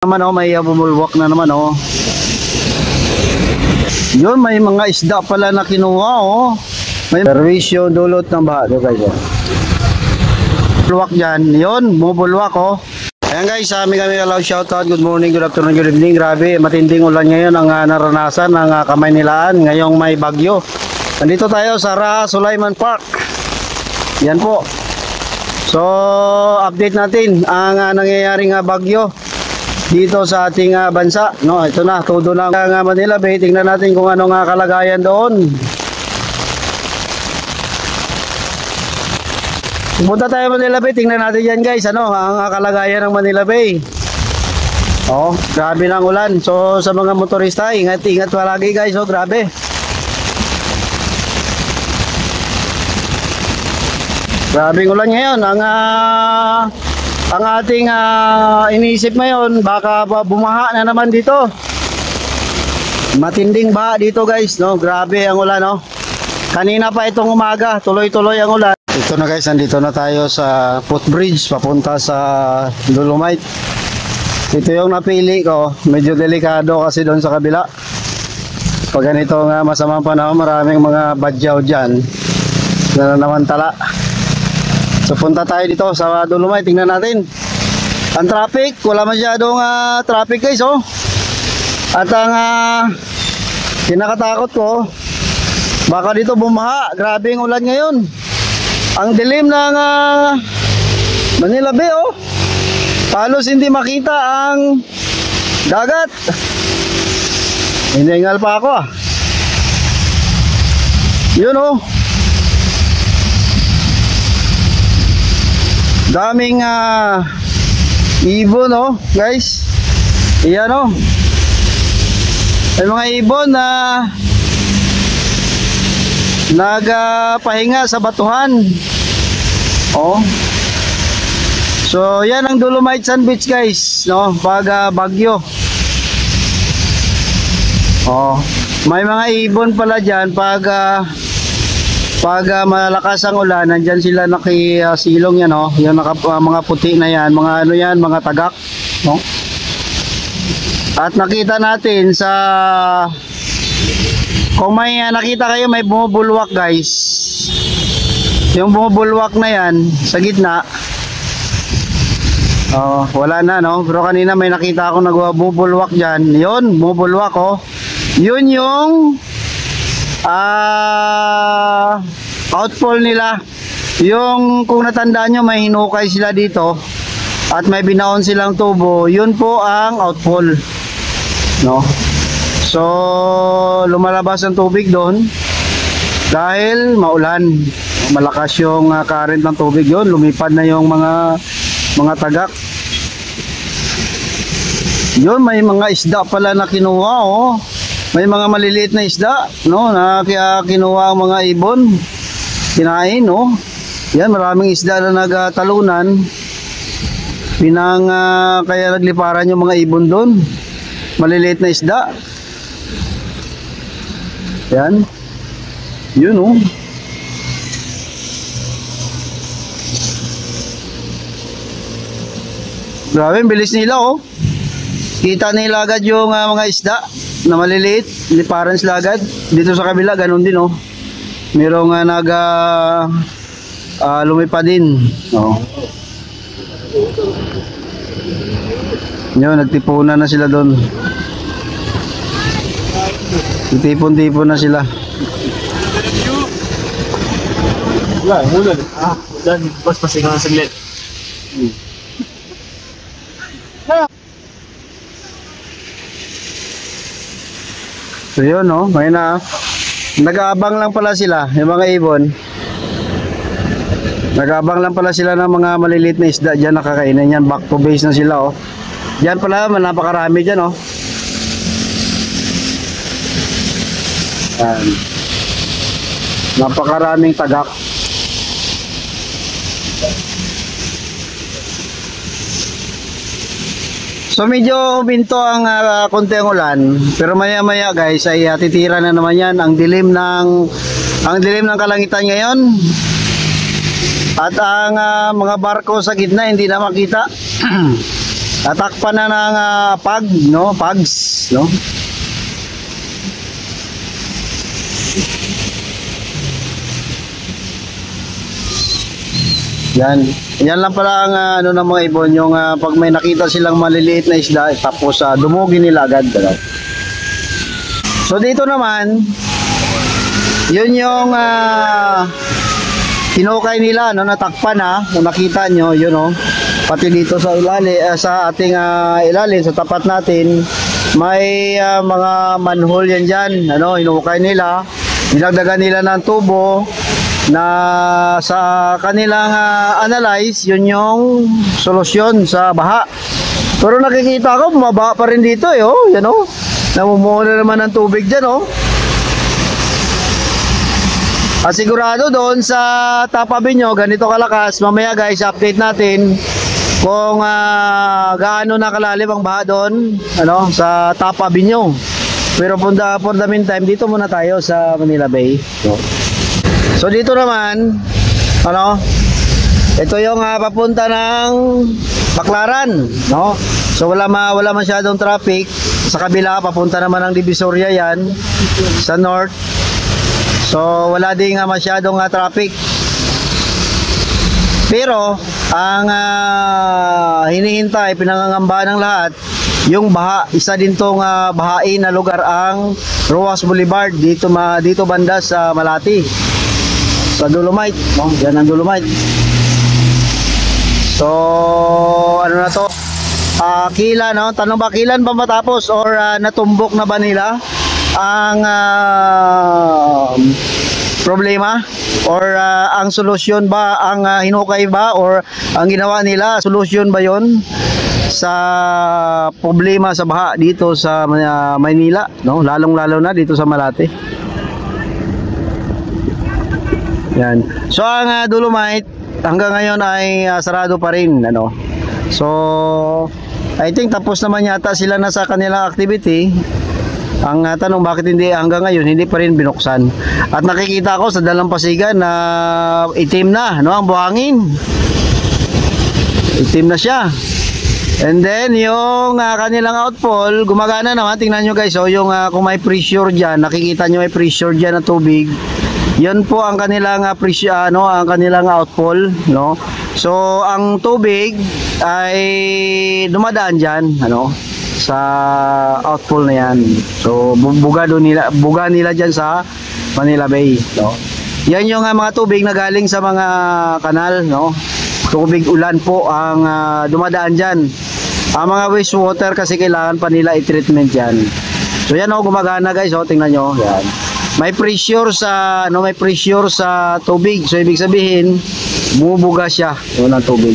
Naman oh, may bumulwak na naman oh. Yun, may mga isda pala na kinuha oh. May perwisyo dulot ng baha do guys oh. Bulwak dyan, yun, bumulwak oh. Ayan guys, sa amin kami kalaw shoutout, good morning, good afternoon, good evening. Grabe, matinding ulan ngayon ang naranasan ng Kamaynilaan ngayong may bagyo. Nandito tayo sa Raha Sulaiman Park. Yan po. So, update natin ang nangyayaring bagyo dito sa ating bansa, no? Ito na, todo na ang Manila Bay. Tingnan natin kung ano nga kalagayan doon. Punta tayo Manila Bay, tingnan natin yan guys, ano, ang kalagayan ng Manila Bay. Oh, grabe ng ulan. So, sa mga motorista, ingat-ingat palagi guys, oh, grabe. Grabing ulan ngayon. Ang ating iniisip ngayon, baka bumaha na naman dito. Matinding baha dito guys, no? Grabe ang ulan, no? Kanina pa itong umaga, tuloy-tuloy ang ulan. Ito na guys, nandito na tayo sa footbridge papunta sa Dolomite. Ito yung napili ko, medyo delikado kasi doon sa kabila. Pag ganito nga masamang panahon, maraming mga badyaw dyan na namantala. So punta tayo dito sa Dolomite, tingnan natin. Ang traffic, wala masyadong traffic guys oh. At ang kinakatakot ko, baka dito bumaha, grabe ang ulan ngayon. Ang dilim ng Manila Bay oh. Halos hindi makita ang dagat. Hiningal pa ako ah. Yun oh. Daming ibon oh guys. Iyan oh. May mga ibon na nagpahinga sa batuhan. Oh. So yan ang Dolomite Sand Beach guys, no? Pag bagyo. Oh. May mga ibon pala diyan pag malakas ang ulan, nandyan sila nakisilong yan oh. Yung mga puti na yan, mga ano yan, mga tagak, no? At nakita natin sa, kung may nakita kayo, may bumubulwak guys. Yung bumubulwak na yan sa gitna, oh, wala na no. Pero kanina may nakita ako nagbubulwak dyan. Yun, bumubulwak oh. Yun yung outfall nila. Yung kung natandaan nyo, may hinukay sila dito at may binaon silang tubo. Yun po ang outfall, no? So lumalabas ang tubig doon dahil maulan, malakas yung current ng tubig. Yun, lumipad na yung mga tagak. Yun, may mga isda pala na kinuha oh. May mga maliliit na isda, no, na kaya kinuha ang mga ibon, kinain, no. Yan, maraming isda na nagtalunan. Kaya nagliparan yung mga ibon doon. Maliliit na isda. Yan. Yun, no. Grabe, bilis nila, oh. Kita nila agad yung mga isda na maliliit, liparan sila agad. Dito sa kabila ganun din oh. Merong lumipad din oh. Yun, nagtipunan na sila doon. Tipon-tipon na sila. Wala, mula dan bas pasingan saglit. So yun no, may nag-aabang lang pala sila, yung mga ibon. Nag-aabang lang pala sila ng mga maliliit na isda dyan nakakainin yan. Back to base na sila oh. Dyan pala, napakarami dyan oh. Yan. Napakaraming tagak. So medyo huminto ang konti ang ulan, pero maya-maya guys ay titira na naman yan. Ang dilim ng kalangitan ngayon. At ang mga barko sa gitna hindi na makita. Natakpan na ng pag, no? Pags, no? Yan. Yan lang pala ang ano ng mga ibon, yung pag may nakita silang maliliit na isda, tapos dumugin nila agad. So dito naman, yun yung hinukay nila, no, natakpan na, kung nakita nyo, yun, no. Pati dito sa ilalim, sa ating ilalim, sa tapat natin, may mga manhole yan dyan, ano, hinukay nila, nilagdagan nila ng tubo, na sa kanilang analyze, yun yung solusyon sa baha. Pero nakikita ko, mabaha pa rin dito, oh, yan, oh, namumuo na naman ng tubig dyan, oh. Sigurado doon sa tapabi nyo, ganito kalakas. Mamaya guys, update natin kung gaano na kalalim ang baha doon, ano, sa tapabi nyo. Pero for the meantime, dito muna tayo sa Manila Bay. So dito naman, ano, ito yung papunta ng Baclaran, no? So wala masyadong traffic. Sa kabila, papunta naman ng Divisoria yan, sa north. So wala ding masyadong traffic. Pero ang hinihintay, pinangangamba ng lahat, yung baha. Isa din tong bahain na lugar ang Roas Boulevard dito banda sa Malati, sa Dolomite, no? Yan ang Dolomite. So ano na to, kila, no? Tanong ba, kilan ba matapos or natumbok na ba nila ang problema or ang solusyon ba, ang hinukay ba or ang ginawa nila, solusyon ba yon sa problema sa baha dito sa Maynila, no? Lalong-lalo na dito sa Malate. Yan. So ang Dolomite hanggang ngayon ay sarado pa rin, ano. So I think tapos naman yata sila na sa kanilang activity. Ang tanong, bakit hindi hanggang ngayon hindi pa rin binuksan? At nakikita ko sa dalampasigan na itim na, no, ang buhangin. Itim na siya. And then yung kanilang outfall gumagana naman. Tingnan nyo guys, yung kung may pressure dyan, nakikita nyo may pressure dyan na tubig. Yan po ang kanilang pressure, ang kanilang outfall, no. So ang tubig ay dumadaan dyan, ano, sa outfall na yan. So buga nila dyan sa Manila Bay, no. Yan yung mga tubig na galing sa mga kanal, no. Tubig ulan po ang dumadaan dyan. Ang mga wastewater kasi kailangan pa nila i-treatment yan. So yan, gumagana guys, tingnan nyo, yan. May pressure sa tubig. So ibig sabihin bumubuga siya ng tubig.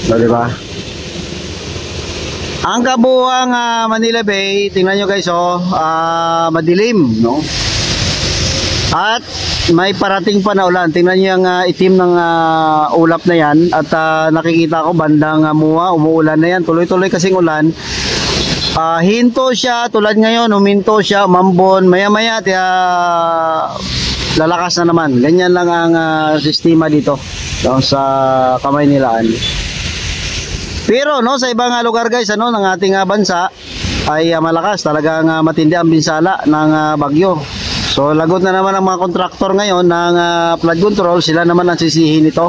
So, diba? Ang kabuuang Manila Bay, tingnan nyo guys, madilim, no? At may parating pa na ulan. Tingnan nyo yung itim ng ulap na yan. At nakikita ko bandang Mua, umuulan na yan. Tuloy-tuloy kasing ulan. Hinto siya, tulad ngayon, huminto siya, mambon. Maya-maya, lalakas na naman. Ganyan lang ang sistema dito, no, sa Kamaynilaan. Pero no, sa ibang lugar guys, ano, ng ating bansa ay malakas, talagang matindi ang binsala ng bagyo. So lagot na naman ang mga kontraktor ngayon ng flood control, sila naman ang sisihin nito.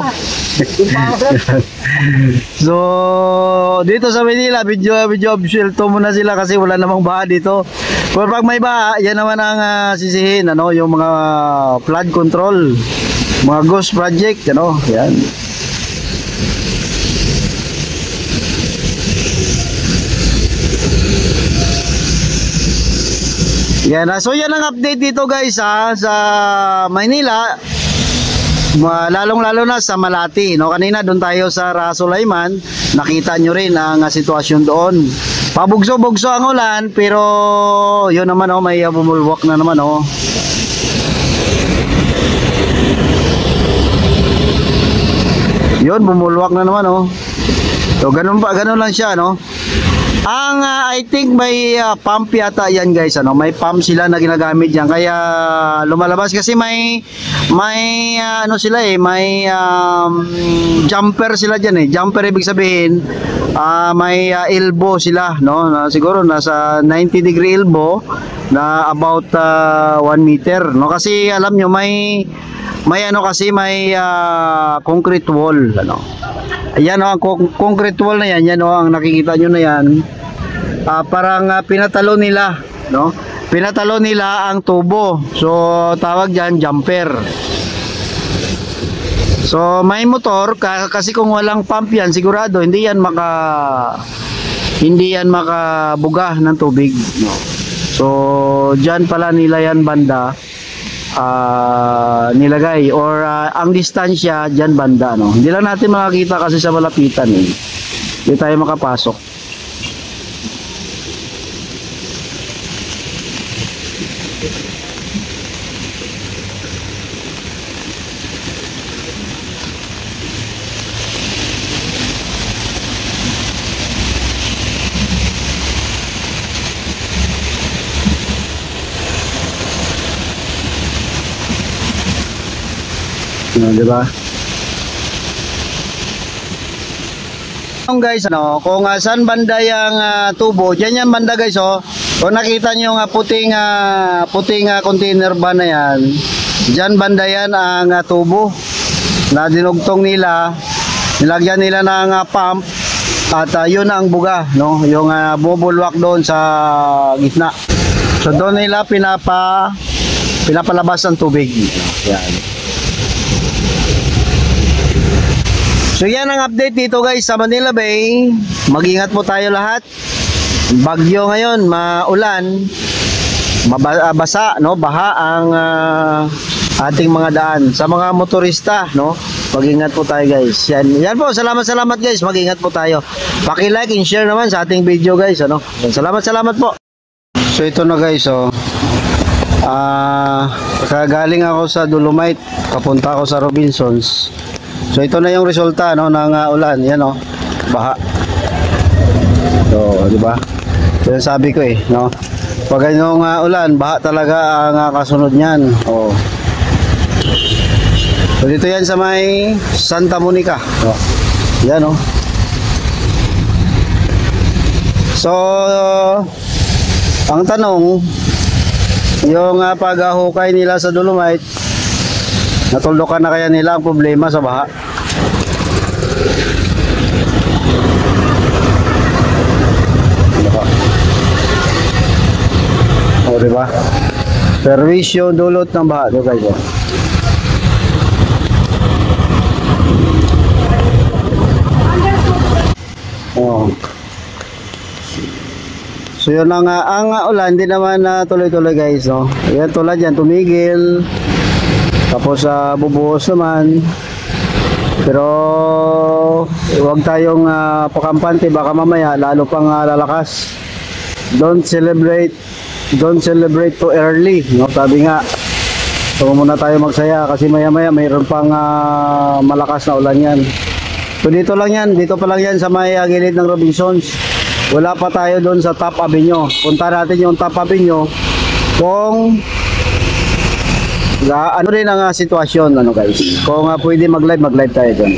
So dito sa Manila, video obswelto muna sila kasi wala namang baha dito. Pero pag may baha, yan naman ang sisihin, ano, yung mga flood control, mga ghost project, ano, yan. Yan, so yan ang update dito guys sa Maynila, lalong-lalo na sa Malati, no. Kanina doon tayo sa Rasulaiman, nakita nyo rin ang sitwasyon doon. Pabugso-bugso ang ulan, pero yun naman, may bumulwak na naman, Yun, bumulwak na naman, So ganun lang siya, no. I think may pump yata yan guys, ano, may pump sila na ginagamit yan kaya lumalabas kasi may ano sila may jumper sila diyan jumper ibig sabihin may elbow sila, no, na siguro nasa 90-degree elbow na about 1 meter, no, kasi alam nyo may ano kasi may concrete wall, ano. Ayan ang concrete wall na yan, yan ang nakikita nyo na yan. Parang pinatalo nila, no? Pinatalo nila ang tubo. So tawag diyan jumper. So may motor kasi kung walang pump yan, sigurado hindi yan makabuga ng tubig, no? So diyan pala nila yan banda nilagay or ang distansya diyan banda, no. Hindi lang natin makakita kasi sa malapitan hindi tayo makapasok. Diba? Guys, ano, kung saan banda yung tubo, diyan yan banda guys, oh. Kung nakita niyo yung puting container ba na yan, diyan banda yan ang tubo na dinugtong nila, nilagyan nila ng pump at yun ang buga, no, yung bubulwak doon sa gitna. So doon nila pinapalabas ang tubig. Yan. So yan ang update dito guys sa Manila Bay. Mag-ingat po tayo lahat. Bagyo ngayon, maulan, basa, no, baha ang ating mga daan. Sa mga motorista, no, mag-ingat po tayo guys. Yan po, salamat guys. Mag-ingat po tayo. Paki-like and share naman sa ating video guys, ano. Salamat po. So ito na guys, oh. Kagaling ako sa Dolomite, papunta ako sa Robinsons. So ito na yung resulta, no, ng ulan. Yan, oh, baha. So, di ba? Ito yung sabi ko no. Pag ganyong ulan, baha talaga ang kasunod niyan. Oh. So dito yan sa may Santa Monica. Oh. Yan, oh. So ang tanong, yung paghahukay nila sa Dolomite, natuldukan na kaya nila ang problema sa baha? O, diba? Perwisyo dulot ng baha. Ito guys, oh. So yun lang, ang ulan hindi naman tuloy-tuloy guys, no? Yan tulad yan, tumigil. Tapos bubuhos naman. Pero huwag tayong pakampante, baka mamaya lalo pang lalakas. Don't celebrate too early, no? Sabi nga, so muna tayo magsaya kasi maya-maya mayroon pang malakas na ulan yan. So dito lang yan, dito pa lang yan sa may gilid ng Robinsons. Wala pa tayo doon sa Top Avenue. Punta natin yung Top Avenue kung ano rin ang sitwasyon, ano guys. Kung pwede mag-live tayo doon.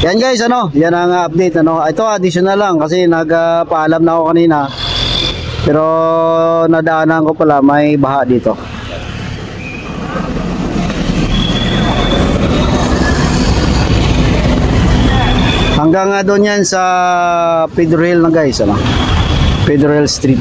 Yan guys, ano, yan ang update, ano. Ito additional lang kasi nagpaalam na ako kanina. Pero nadaanan ko pala may baha dito. Hanggang doon yan sa Pedro Hill na guys, ano. Pedro Hill Street.